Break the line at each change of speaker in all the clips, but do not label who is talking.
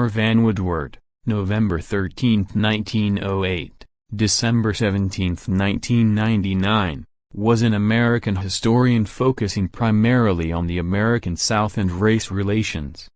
Vann Woodward, November 13, 1908, December 17, 1999, was an American historian focusing primarily on the American South and race relations.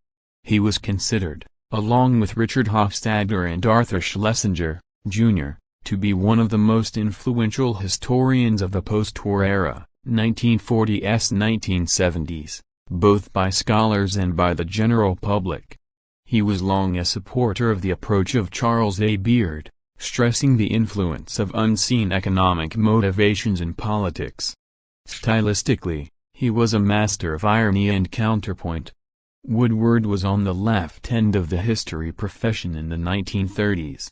He was considered, along with Richard Hofstadter and Arthur Schlesinger, Jr., to be one of the most influential historians of the post-war era, 1940s–1970s, both by scholars and by the general public. He was long a supporter of the approach of Charles A. Beard, stressing the influence of unseen economic motivations in politics. Stylistically, he was a master of irony and counterpoint. Woodward was on the left end of the history profession in the 1930s.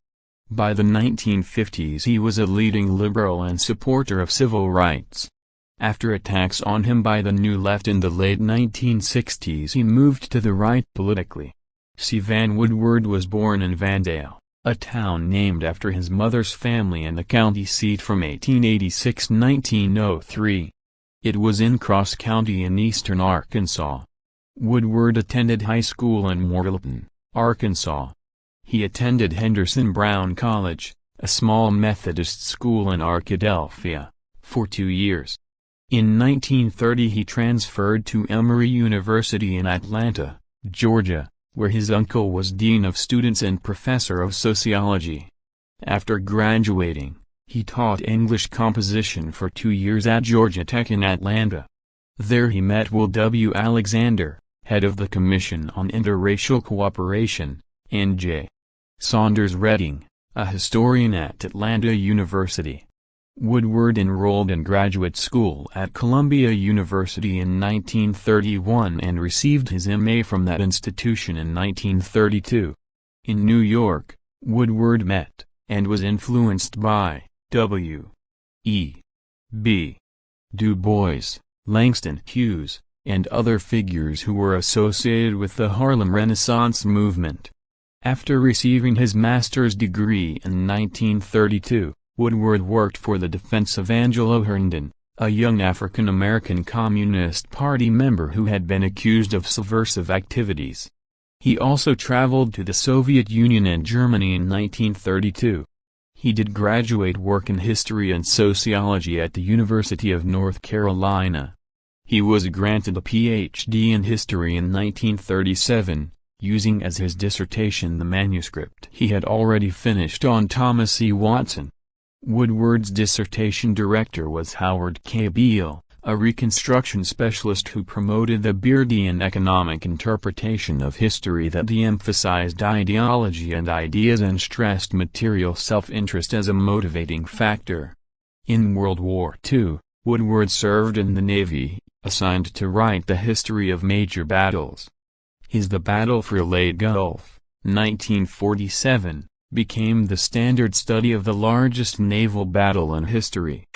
By the 1950s he was a leading liberal and supporter of civil rights. After attacks on him by the New Left in the late 1960s he moved to the right politically. Vann Woodward was born in Vandale, a town named after his mother's family and the county seat from 1886–1903. It was in Cross County in eastern Arkansas. Woodward attended high school in Morrilton, Arkansas. He attended Henderson Brown College, a small Methodist school in Arkadelphia, for 2 years. In 1930 he transferred to Emory University in Atlanta, Georgia, where his uncle was dean of students and professor of sociology. After graduating, he taught English composition for 2 years at Georgia Tech in Atlanta. There he met Will W. Alexander, head of the Commission on Interracial Cooperation, and J. Saunders Redding, a historian at Atlanta University. Woodward enrolled in graduate school at Columbia University in 1931 and received his M.A. from that institution in 1932. In New York, Woodward met, and was influenced by, W. E. B. Du Bois, Langston Hughes, and other figures who were associated with the Harlem Renaissance movement. After receiving his master's degree in 1932, Woodward worked for the defense of Angelo Herndon, a young African-American Communist Party member who had been accused of subversive activities. He also traveled to the Soviet Union and Germany in 1932. He did graduate work in history and sociology at the University of North Carolina. He was granted a Ph.D. in history in 1937, using as his dissertation the manuscript he had already finished on Thomas E. Watson. Woodward's dissertation director was Howard K. Beale, a Reconstruction specialist who promoted the Beardian economic interpretation of history that de-emphasized ideology and ideas and stressed material self-interest as a motivating factor. In World War II, Woodward served in the Navy, assigned to write the history of major battles. His The Battle for Leyte Gulf, 1947, became the standard study of the largest naval battle in history.